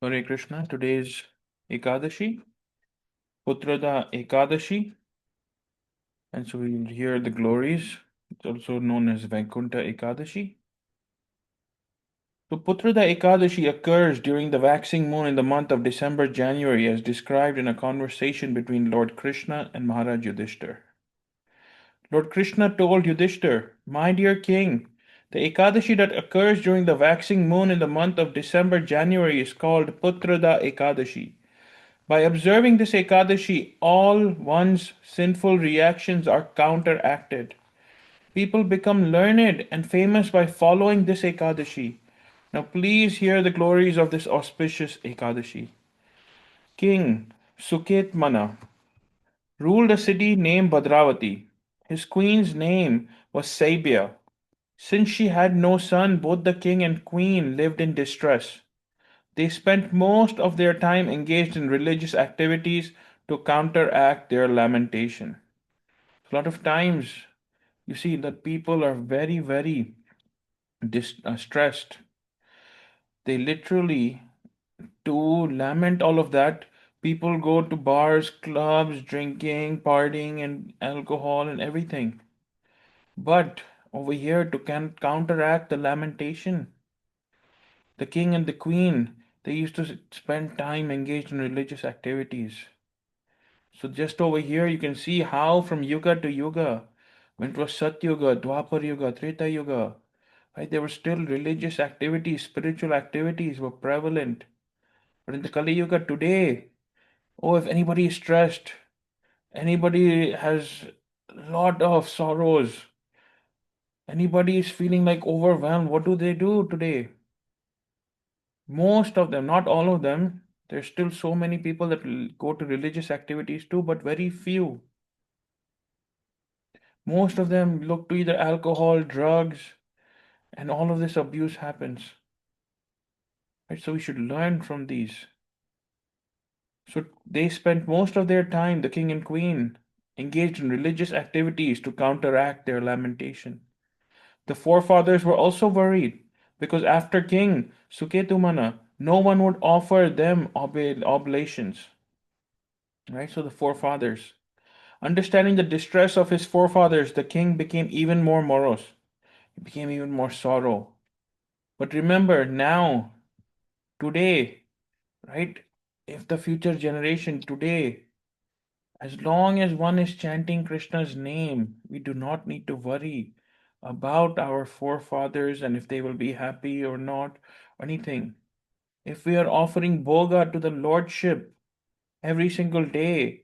Hare Krishna. Today's Ekadashi, Putrada Ekadasi, and so we'll hear the glories. It's also known as Vaikuntha Ekadasi. So Putrada Ekadasi occurs during the waxing moon in the month of December January, as described in a conversation between Lord Krishna and Maharaj Yudhishthir. Lord Krishna told Yudhishthir, "My dear king, the Ekadashi that occurs during the waxing moon in the month of December January is called Putrada Ekadashi. By observing this Ekadashi, all one's sinful reactions are counteracted. People become learned and famous by following this Ekadashi. Now, please hear the glories of this auspicious Ekadashi. King Suketmana ruled a city named Bhadravati. His queen's name was Saibya. Since she had no son, both the king and queen lived in distress. They spent most of their time engaged in religious activities to counteract their lamentation. A lot of times, you see that people are very, very stressed. They literally, to lament all of that, people go to bars, clubs, drinking, partying, and alcohol and everything. But over here, to counteract the lamentation, the king and the queen, they used to spend time engaged in religious activities. So just over here, you can see how from Yuga to Yuga, when it was Satyuga, Dwapar Yuga, Treta Yuga, right, there were still religious activities, spiritual activities were prevalent. But in the Kali Yuga today, oh, if anybody is stressed, anybody has a lot of sorrows, anybody is feeling like overwhelmed, what do they do today? Most of them, not all of them, there's still so many people that go to religious activities too, but very few. Most of them look to either alcohol, drugs, and all of this abuse happens. Right? So we should learn from these. So they spent most of their time, the king and queen, engaged in religious activities to counteract their lamentation. The forefathers were also worried because after King Suketumana, no one would offer them oblations. Right? So the forefathers. Understanding the distress of his forefathers, the king became even more morose. He became even more sorrow. But remember, now, today, right? If the future generation today, as long as one is chanting Krishna's name, we do not need to worry about our forefathers and if they will be happy or not, or anything. If we are offering Bhoga to the Lordship every single day,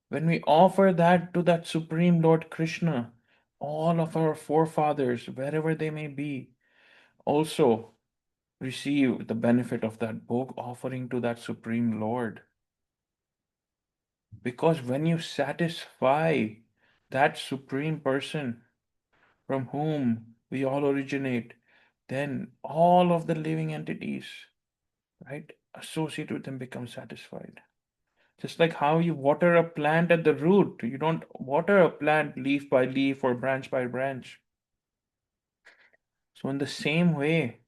when we offer that to that Supreme Lord Krishna, all of our forefathers, wherever they may be, also receive the benefit of that bhog offering to that Supreme Lord. Because when you satisfy that Supreme Person from whom we all originate, then all of the living entities, right, associated with them become satisfied. Just like how you water a plant at the root, you don't water a plant leaf by leaf or branch by branch. So, in the same way,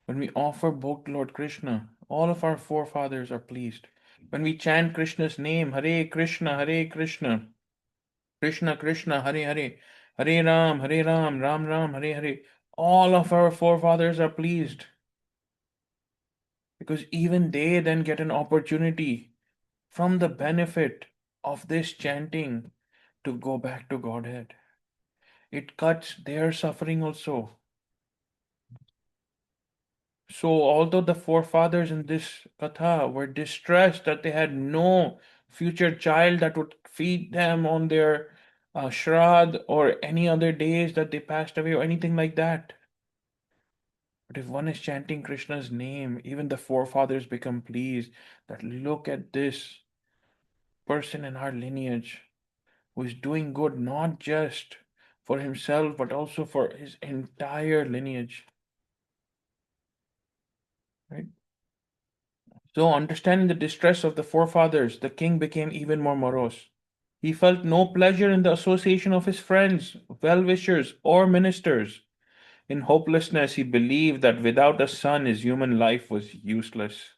when we offer bhog to Lord Krishna, all of our forefathers are pleased. When we chant Krishna's name, Hare Krishna, Hare Krishna, Krishna Krishna, Hare Hare, Hare Ram, Hare Ram, Ram Ram, Hare Hare, all of our forefathers are pleased because even they then get an opportunity from the benefit of this chanting to go back to Godhead. It cuts their suffering also. So, although the forefathers in this katha were distressed that they had no future child that would feed them on their Shrad or any other days that they passed away or anything like that. But if one is chanting Krishna's name, even the forefathers become pleased that look at this person in our lineage who is doing good not just for himself but also for his entire lineage. Right? So, understanding the distress of the forefathers, the king became even more morose. He felt no pleasure in the association of his friends, well wishers, or ministers. In hopelessness, he believed that without a son, his human life was useless.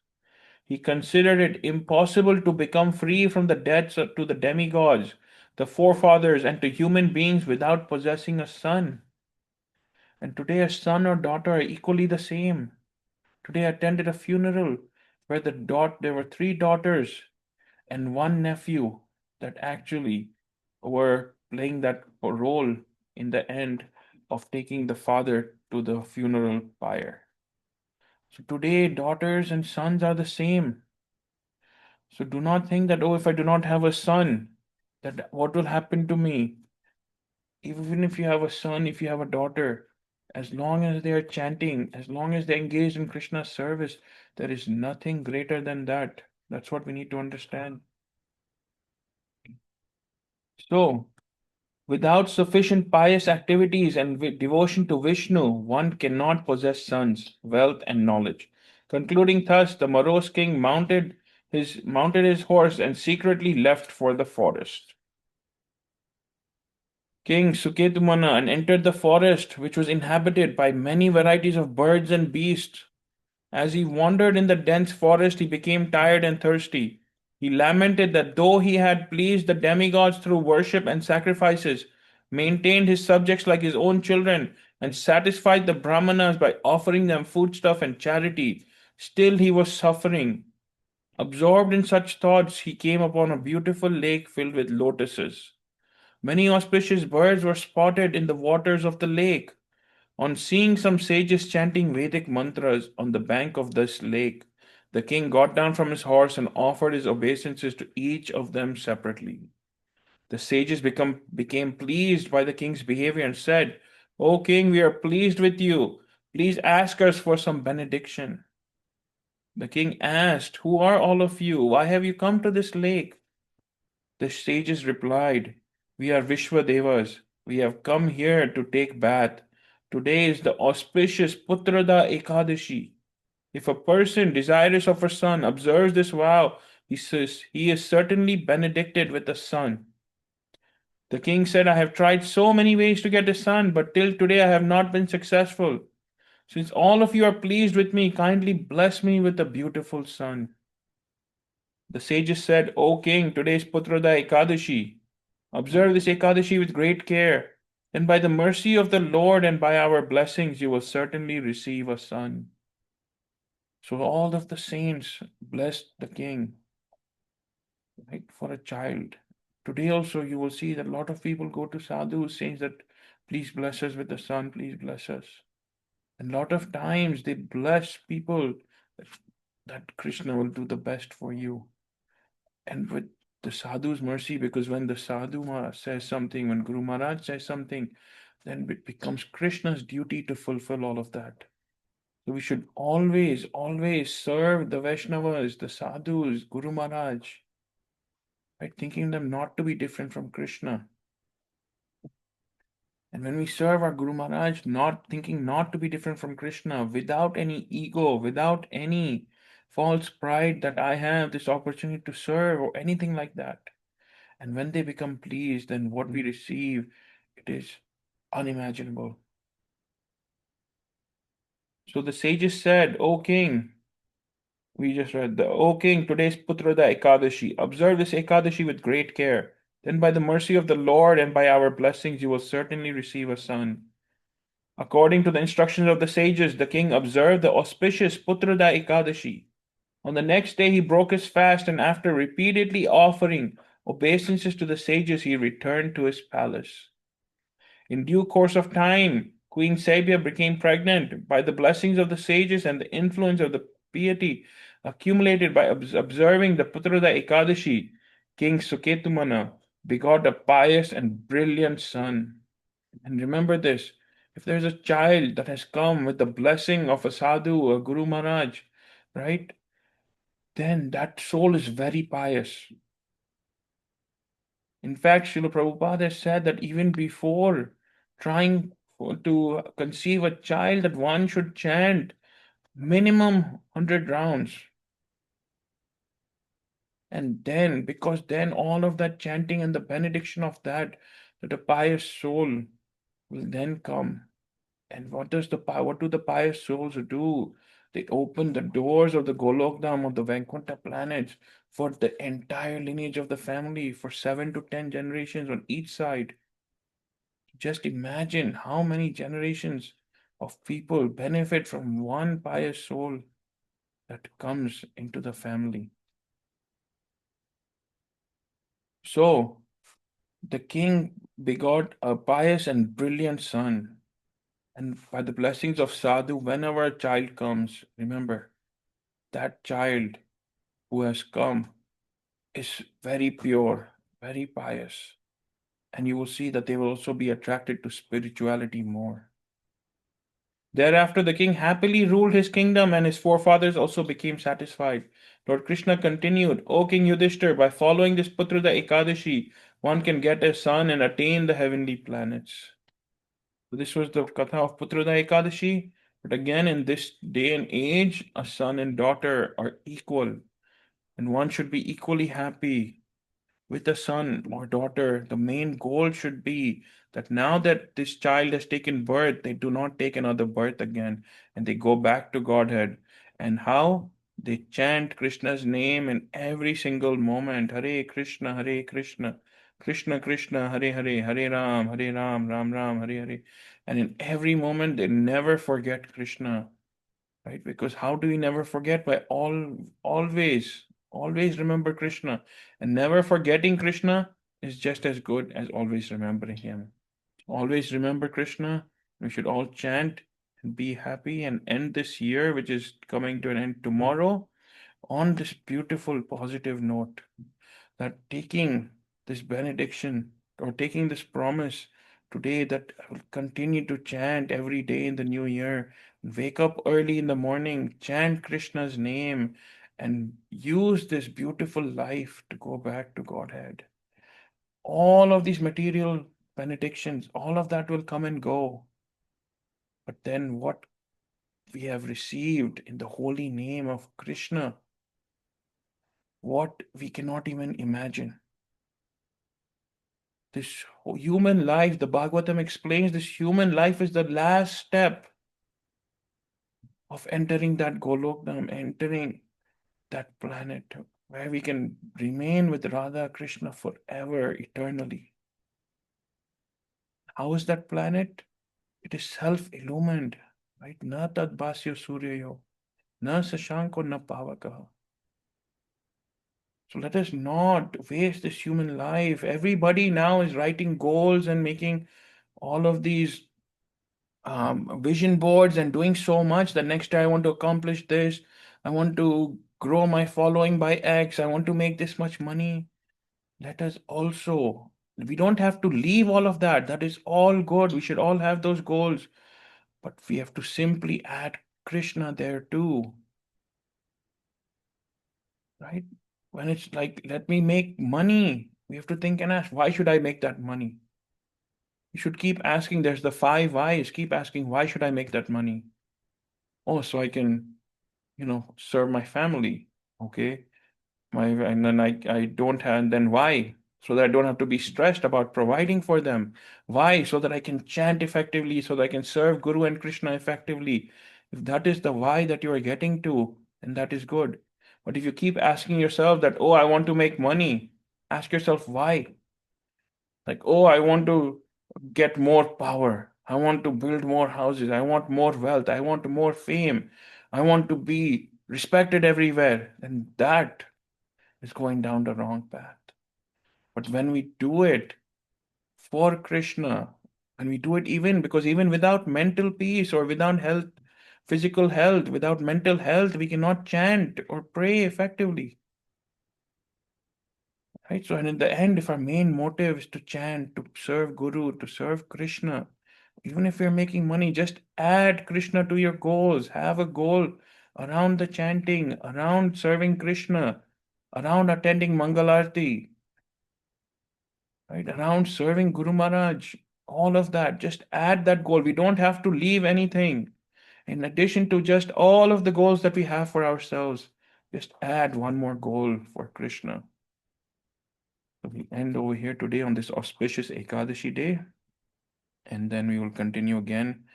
He considered it impossible to become free from the debts to the demigods, the forefathers, and to human beings without possessing a son. And today, a son or daughter are equally the same. Today, I attended a funeral where there were three daughters and one nephew that actually were playing that role in the end of taking the father to the funeral pyre. So today, daughters and sons are the same. So do not think that, oh, if I do not have a son, that what will happen to me? Even if you have a son, if you have a daughter, as long as they are chanting, as long as they engage in Krishna's service, there is nothing greater than that. That's what we need to understand. So, without sufficient pious activities and devotion to Vishnu, one cannot possess sons, wealth, and knowledge. Concluding thus, the morose king mounted his horse and secretly left for the forest. King Suketumana and entered the forest, which was inhabited by many varieties of birds and beasts. As he wandered in the dense forest, he became tired and thirsty. He lamented that though he had pleased the demigods through worship and sacrifices, maintained his subjects like his own children, and satisfied the Brahmanas by offering them foodstuff and charity, still he was suffering. Absorbed in such thoughts, he came upon a beautiful lake filled with lotuses. Many auspicious birds were spotted in the waters of the lake. On seeing some sages chanting Vedic mantras on the bank of this lake, the king got down from his horse and offered his obeisances to each of them separately. The sages became pleased by the king's behavior and said, O king, we are pleased with you. Please ask us for some benediction. The king asked, Who are all of you? Why have you come to this lake? The sages replied, We are Vishwadevas. We have come here to take bath. Today is the auspicious Putrada Ekadasi. If a person desirous of a son observes this vow, he says he is certainly benedicted with a son. The king said, I have tried so many ways to get a son, but till today I have not been successful. Since all of you are pleased with me, kindly bless me with a beautiful son. The sages said, O king, today is Putrada Ekadasi. Observe this Ekadashi with great care. Then, by the mercy of the Lord and by our blessings, you will certainly receive a son. So, all of the saints blessed the king, right, for a child. Today, also, you will see that a lot of people go to sadhus saying that, please bless us with a son, please bless us. And a lot of times they bless people that Krishna will do the best for you. And with the sadhu's mercy, because when the sadhu says something, when Guru Maharaj says something, then it becomes Krishna's duty to fulfill all of that. So we should always, always serve the Vaishnavas, the sadhus, Guru Maharaj, right? Thinking them not to be different from Krishna. And when we serve our Guru Maharaj, not thinking not to be different from Krishna, without any ego, without any false pride that I have this opportunity to serve or anything like that. And when they become pleased, then what we receive, it is unimaginable. So the sages said, O king, we just read O king, today's Putrada Ekadasi. Observe this Ekadashi with great care. Then by the mercy of the Lord and by our blessings, you will certainly receive a son. According to the instructions of the sages, the king observed the auspicious Putrada Ekadashi. On the next day, he broke his fast, and after repeatedly offering obeisances to the sages, he returned to his palace. In due course of time, Queen Sabia became pregnant by the blessings of the sages and the influence of the piety accumulated by observing the Putrada Ekadashi. King Suketumana begot a pious and brilliant son. And remember this, if there's a child that has come with the blessing of a sadhu, a Guru Maharaj, right, then that soul is very pious. In fact, Srila Prabhupada has said that even before trying to conceive a child, that one should chant minimum 100 rounds. And then, because then all of that chanting and the benediction of that a pious soul will then come. And what do the pious souls do? They opened the doors of the Golokdam of the Vaikuntha planets for the entire lineage of the family for 7 to 10 generations on each side. Just imagine how many generations of people benefit from one pious soul that comes into the family. So, the king begot a pious and brilliant son. And by the blessings of Sadhu, whenever a child comes, remember that child who has come is very pure, very pious. And you will see that they will also be attracted to spirituality more. Thereafter, the king happily ruled his kingdom, and his forefathers also became satisfied. Lord Krishna continued, O King Yudhishthir, by following this Putrada Ekadasi, one can get a son and attain the heavenly planets. So this was the Katha of Putrada Ekadasi. But again, in this day and age, a son and daughter are equal, and one should be equally happy with a son or daughter. The main goal should be that now that this child has taken birth, they do not take another birth again and they go back to Godhead. And how? They chant Krishna's name in every single moment. Hare Krishna, Hare Krishna, Krishna Krishna, Hare Hare, Hare Ram, Ram Ram, Hare Hare. And in every moment, they never forget Krishna, right? Because how do we never forget? By always remember Krishna, and never forgetting Krishna is just as good as always remembering him. Always remember Krishna. We should all chant and be happy and end this year, which is coming to an end tomorrow, on this beautiful positive note, that taking this benediction or taking this promise today, that I will continue to chant every day in the new year, wake up early in the morning, chant Krishna's name, and use this beautiful life to go back to Godhead. All of these material benedictions, all of that will come and go. But then what we have received in the holy name of Krishna, what we cannot even imagine. This human life, the Bhagavatam explains, this human life is the last step of entering that Golokdam, entering that planet where we can remain with Radha Krishna forever, eternally. How is that planet? It is self-illumined, right? Na tad basyo suryayo, na sashanko na pavakaha. So let us not waste this human life. Everybody now is writing goals and making all of these vision boards and doing so much. The next day I want to accomplish this. I want to grow my following by X. I want to make this much money. Let us also, we don't have to leave all of that. That is all good. We should all have those goals. But we have to simply add Krishna there too, right? When it's like, let me make money, we have to think and ask, why should I make that money? You should keep asking. There's the 5 whys. Keep asking, why should I make that money? Oh, so I can, serve my family. Okay. And then I don't have, and then why? So that I don't have to be stressed about providing for them. Why? So that I can chant effectively, so that I can serve Guru and Krishna effectively. If that is the why that you are getting to, then that is good. But if you keep asking yourself that, oh, I want to make money, ask yourself why. Like, oh, I want to get more power. I want to build more houses. I want more wealth. I want more fame. I want to be respected everywhere. And that is going down the wrong path. But when we do it for Krishna, and we do it even because even without mental peace or without health, physical health, without mental health, we cannot chant or pray effectively. Right? So, and in the end, if our main motive is to chant, to serve Guru, to serve Krishna, even if you're making money, just add Krishna to your goals. Have a goal around the chanting, around serving Krishna, around attending Mangalarti, right? Around serving Guru Maharaj, all of that. Just add that goal. We don't have to leave anything. In addition to just all of the goals that we have for ourselves, just add one more goal for Krishna. So we end over here today on this auspicious Ekadashi day, and then we will continue again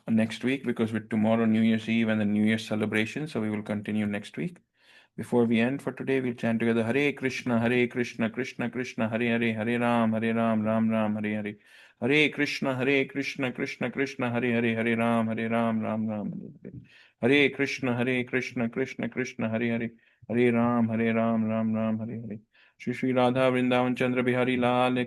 next week, because with tomorrow New Year's Eve and the New Year's celebration, so we will continue next week. Before we end for today, we'll chant together Hare Krishna, Krishna Krishna, Hare Hare, Hare Ram, Ram Ram, Hare Hare. Hare Krishna, Krishna Krishna, Hare Hare, Hare Ram, Ram Ram, Hare Hare. Hare Krishna, Krishna Krishna, Hare Hare, Hare Ram, Ram Ram, Hare Hare. Shri Shri Radha Vrindavan Chandra Bihari Lal